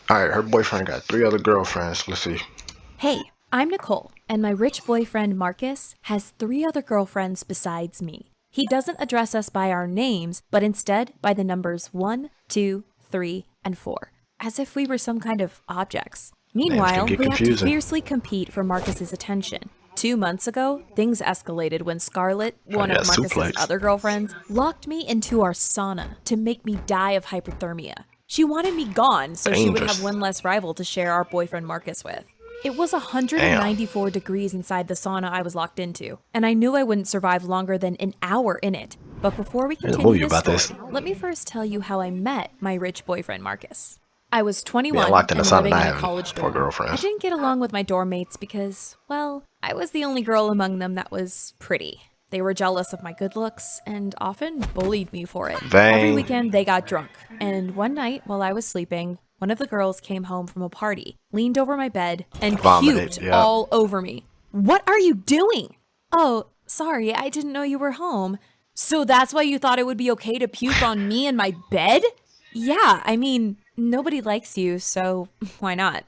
Alright, her boyfriend got 3 other girlfriends. Let's see. Hey, I'm Nicole, and my rich boyfriend Marcus has 3 other girlfriends besides me. He doesn't address us by our names, but instead by the numbers 1, 2, 3, and 4, as if we were some kind of objects. Names can Meanwhile, get we have to confusing. fiercely compete for Marcus's attention. 2 months ago, things escalated when Scarlett, one yeah, of Marcus's suplex. other girlfriends, locked me into our sauna to make me die of hypothermia. She wanted me gone so she would Dangerous. have one less rival to share our boyfriend Marcus with. It was Damn. 194 degrees inside the sauna I was locked into, and I knew I wouldn't survive longer than an hour in it. But before we There's a continue movie this about story, this. let me first tell you how I met my rich boyfriend Marcus. I was Being 21 locked in the and sun living and in I a have college 4 dorm. I girlfriends. didn't get along with my dorm mates because, well, I was the only girl among them that was pretty. They were jealous of my good looks and often bullied me for it. Every Vain. weekend they got drunk, and one night while I was sleeping, one of the girls came home from a party, leaned over my bed, and Vomited, puked yeah. all over me. What are you doing? Oh, sorry, I didn't know you were home. So that's why you thought it would be okay to puke on me in my bed? Yeah, I mean, nobody likes you, so why not?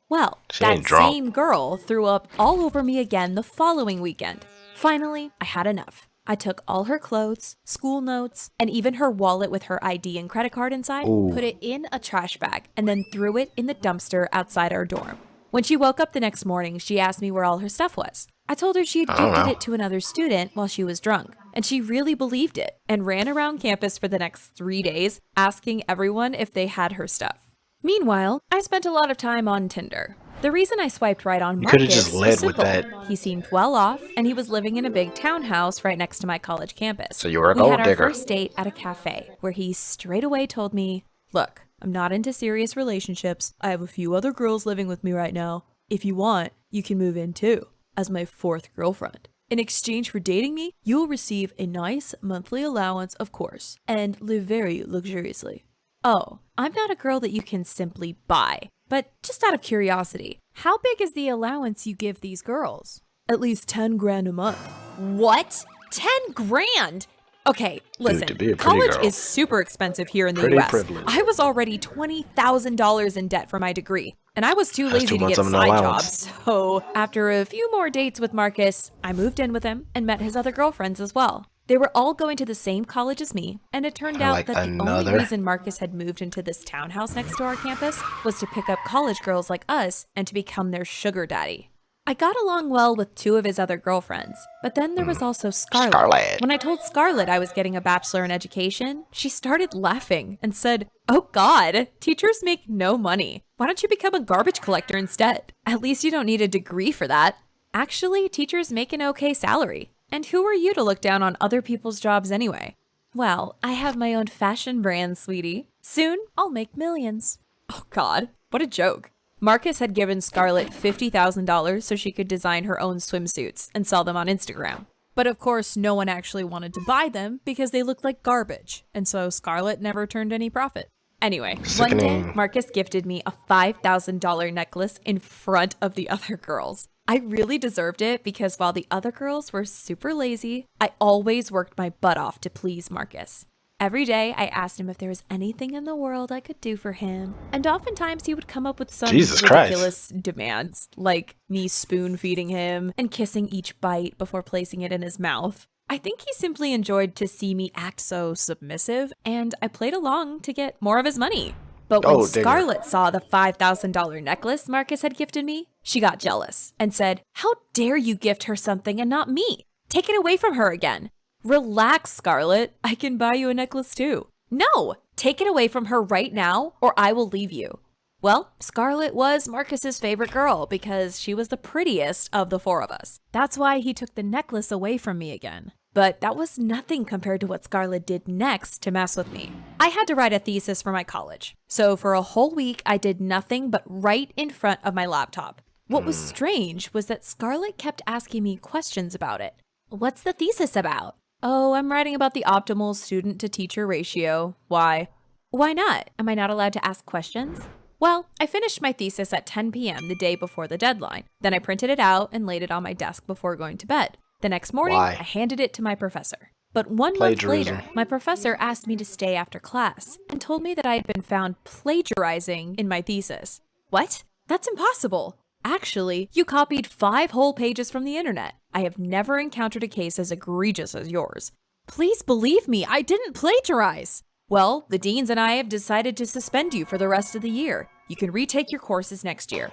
Well, She that ain't drunk. same girl threw up all over me again the following weekend. Finally, I had enough. I took all her clothes, school notes, and even her wallet with her ID and credit card inside, Ooh. put it in a trash bag, and then threw it in the dumpster outside our dorm. When she woke up the next morning, she asked me where all her stuff was. I told her she had I don't gifted know. it to another student while she was drunk, and she really believed it and ran around campus for the next 3 days asking everyone if they had her stuff. Meanwhile, I spent a lot of time on Tinder. The reason I swiped right on You coulda Marcus just was led with simple. that. He seemed well off, and he was living in a big townhouse right next to my college campus. So you were a We had gold our digger. first date at a cafe, where he straight away told me, "Look, I'm not into serious relationships. I have a few other girls living with me right now. If you want, you can move in too, as my 4th girlfriend. In exchange for dating me, you will receive a nice monthly allowance, of course, and live very luxuriously." Oh, I'm not a girl that you can simply buy. But just out of curiosity, how big is the allowance you give these girls? At least 10 grand a month. What? 10 grand? Okay, listen, to be a pretty college girl. is super expensive here in the Pretty US. privileged. I was already $20,000 in debt for my degree, and I was too That's lazy 2 to months get of a an side job. allowance. So after a few more dates with Marcus, I moved in with him and met his other girlfriends as well. They were all going to the same college as me, and it turned out Like that the only another. reason Marcus had moved into this townhouse next to our campus was to pick up college girls like us and to become their sugar daddy. I got along well with 2 of his other girlfriends, but then there was also Scarlett. Scarlett. When I told Scarlett I was getting a bachelor in education, she started laughing and said, "Oh God, teachers make no money. Why don't you become a garbage collector instead? At least you don't need a degree for that." Actually, teachers make an okay salary. And who are you to look down on other people's jobs anyway? Well, I have my own fashion brand, sweetie. Soon, I'll make millions. Oh God, what a joke. Marcus had given Scarlett $50,000 so she could design her own swimsuits and sell them on Instagram. But of course, no one actually wanted to buy them because they looked like garbage, and so Scarlett never turned any profit. Anyway, one day, Sickening. Marcus gifted me a $5,000 necklace in front of the other girls. I really deserved it because while the other girls were super lazy, I always worked my butt off to please Marcus. Every day, I asked him if there was anything in the world I could do for him, and oftentimes he would come up with some Jesus Christ. ridiculous demands, like me spoon-feeding him and kissing each bite before placing it in his mouth. I think he simply enjoyed to see me act so submissive, and I played along to get more of his money. But when Gold digger. Scarlett saw the $5,000 necklace Marcus had gifted me, she got jealous and said, "How dare you gift her something and not me? Take it away from her again." "Relax, Scarlett. I can buy you a necklace too." "No, take it away from her right now or I will leave you." Well, Scarlett was Marcus's favorite girl because she was the prettiest of the 4 of us. That's why he took the necklace away from me again. But that was nothing compared to what Scarlett did next to mess with me. I had to write a thesis for my college. So for a whole week, I did nothing but write in front of my laptop. What was strange was that Scarlett kept asking me questions about it. "What's the thesis about?" "Oh, I'm writing about the optimal student-to-teacher ratio." "Why?" "Why not? Am I not allowed to ask questions?" Well, I finished my thesis at 10 p.m. the day before the deadline. Then I printed it out and laid it on my desk before going to bed. The next morning, Why? I handed it to my professor. But 1 month Plagiarism. later, my professor asked me to stay after class and told me that I had been found plagiarizing in my thesis. What? That's impossible. Actually, you copied 5 whole pages from the internet. I have never encountered a case as egregious as yours. Please believe me, I didn't plagiarize. Well, the deans and I have decided to suspend you for the rest of the year. You can retake your courses next year.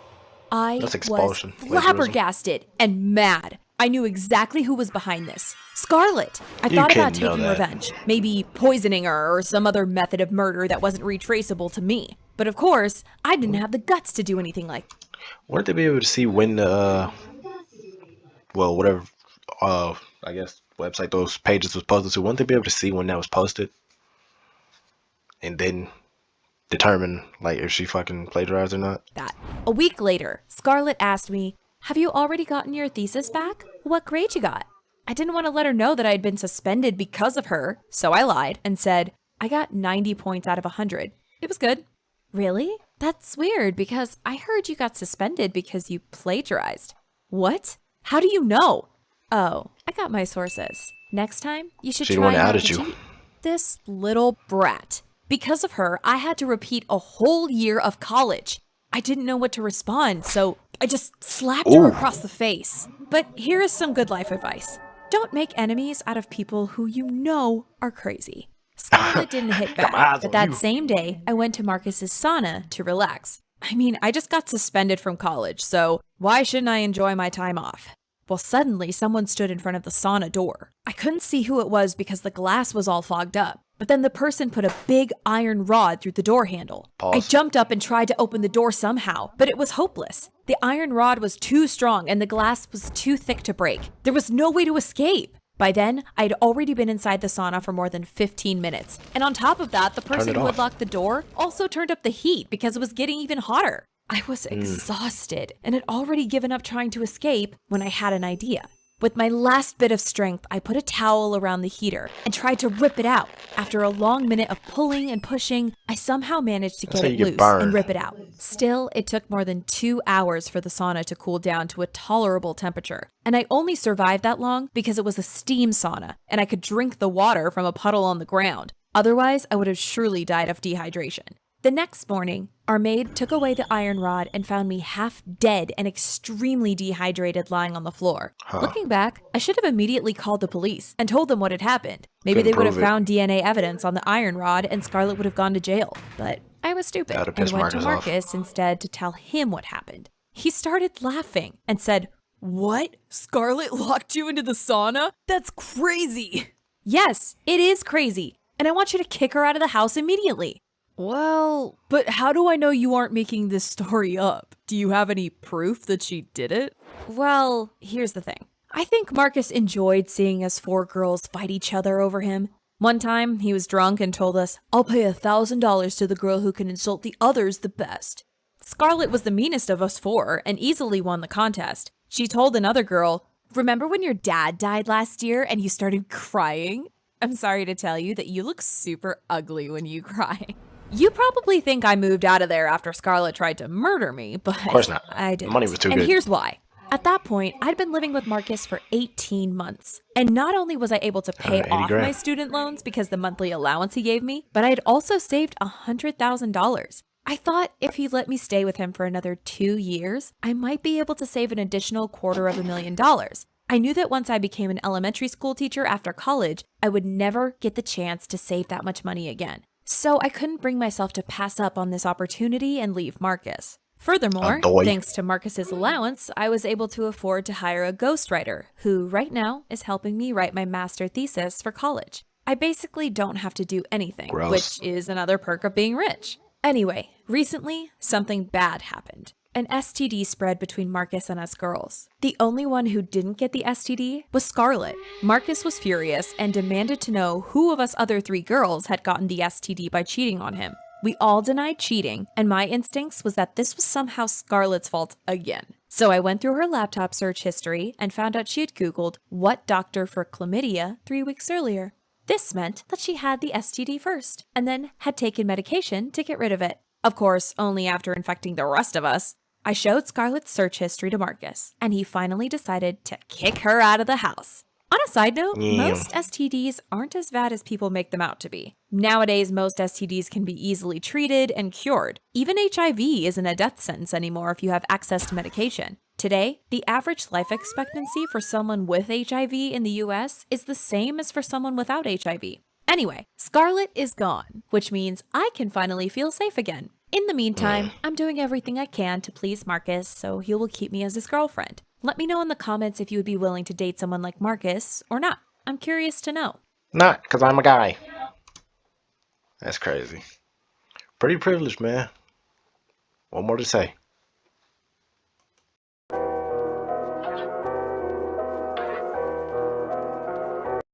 I That's was expulsion. Plagiarism. flabbergasted and mad. I knew exactly who was behind this. Scarlett. I thought about couldn't know taking that. revenge. Maybe poisoning her or some other method of murder that wasn't retraceable to me. But of course, I didn't have the guts to do anything like Wouldn't they be able to see when the well, whatever I guess website those pages was posted to? Wouldn't they be able to see when that was posted and then determine like if she fucking plagiarized or not? that. A week later, Scarlett asked me, "Have you already gotten your thesis back? What grade you got?" I didn't want to let her know that I had been suspended because of her, so I lied and said, "I got 90 points out of 100. It was good." Really? That's weird because I heard you got suspended because you plagiarized. What? How do you know? Oh, I got my sources. Next time, you should She the try one that not outed to you. cheat. This little brat. Because of her, I had to repeat a whole year of college. I didn't know what to respond, so I just slapped her Ooh. across the face. But here is some good life advice. Don't make enemies out of people who you know are crazy. Scarlett didn't hit Got my back, eyes but on that you. same day, I went to Marcus's sauna to relax. I mean, I just got suspended from college, so why shouldn't I enjoy my time off? Well, suddenly someone stood in front of the sauna door. I couldn't see who it was because the glass was all fogged up. But then the person put a big iron rod through the door handle. I Pause. jumped up and tried to open the door somehow, but it was hopeless. The iron rod was too strong and the glass was too thick to break. There was no way to escape. By then, I had already been inside the sauna for more than 15 minutes. And on top of that, the person it who had off. locked the door also turned up the heat because it was getting even hotter. I was exhausted and had already given up trying to escape when I had an idea. With my last bit of strength, I put a towel around the heater and tried to rip it out. After a long minute of pulling and pushing, I somehow managed to That's get how it you get loose burned. and rip it out. Still, it took more than 2 hours for the sauna to cool down to a tolerable temperature. And I only survived that long because it was a steam sauna and I could drink the water from a puddle on the ground. Otherwise, I would have surely died of dehydration. The next morning, our maid took away the iron rod and found me half dead and extremely dehydrated lying on the floor. Looking back, I should have immediately called the police and told them what had happened. Maybe Couldn't they would have prove it. found DNA evidence on the iron rod and Scarlett would have gone to jail. But I was stupid That'd and piss went to Marcus off. Marcus instead to tell him what happened. He started laughing and said, "What? Scarlett locked you into the sauna? That's crazy." Yes, it is crazy. And I want you to kick her out of the house immediately. Well, but how do I know you aren't making this story up? Do you have any proof that she did it? Well, here's the thing. I think Marcus enjoyed seeing us 4 girls fight each other over him. One time, he was drunk and told us, "I'll pay $1,000 to the girl who can insult the others the best." Scarlett was the meanest of us 4 and easily won the contest. She told another girl, "Remember when your dad died last year and you started crying? I'm sorry to tell you that you look super ugly when you cry." You probably think I moved out of there after Scarlett tried to murder me, but Of course not. I didn't. The money was too and good. here's why. At that point, I'd been living with Marcus for 18 months. And not only was I able to pay 180 off grand. my student loans because the monthly allowance he gave me, but I had also saved $100,000. I thought if he let me stay with him for another 2 years, I might be able to save an additional $250,000. I knew that once I became an elementary school teacher after college, I would never get the chance to save that much money again. So I couldn't bring myself to pass up on this opportunity and leave Marcus. Furthermore, Adoy. thanks to Marcus's allowance, I was able to afford to hire a ghostwriter who right now is helping me write my master thesis for college. I basically don't have to do anything, Gross. which is another perk of being rich. Anyway, recently, something bad happened. An STD spread between Marcus and us girls. The only one who didn't get the STD was Scarlett. Marcus was furious and demanded to know who of us other 3 girls had gotten the STD by cheating on him. We all denied cheating, and my instincts was that this was somehow Scarlett's fault again. So I went through her laptop search history and found out she had Googled "what doctor for chlamydia" 3 weeks earlier. This meant that she had the STD first, and then had taken medication to get rid of it. Of course, only after infecting the rest of us. I showed Scarlett's search history to Marcus, and he finally decided to kick her out of the house. On a side note, Yeah. most STDs aren't as bad as people make them out to be. Nowadays, most STDs can be easily treated and cured. Even HIV isn't a death sentence anymore if you have access to medication. Today, the average life expectancy for someone with HIV in the US is the same as for someone without HIV. Anyway, Scarlett is gone, which means I can finally feel safe again. In the meantime, I'm doing everything I can to please Marcus, so he will keep me as his girlfriend. Let me know in the comments if you would be willing to date someone like Marcus or not. I'm curious to know. Not because I'm a guy. That's crazy. Pretty privileged, man. What more to say?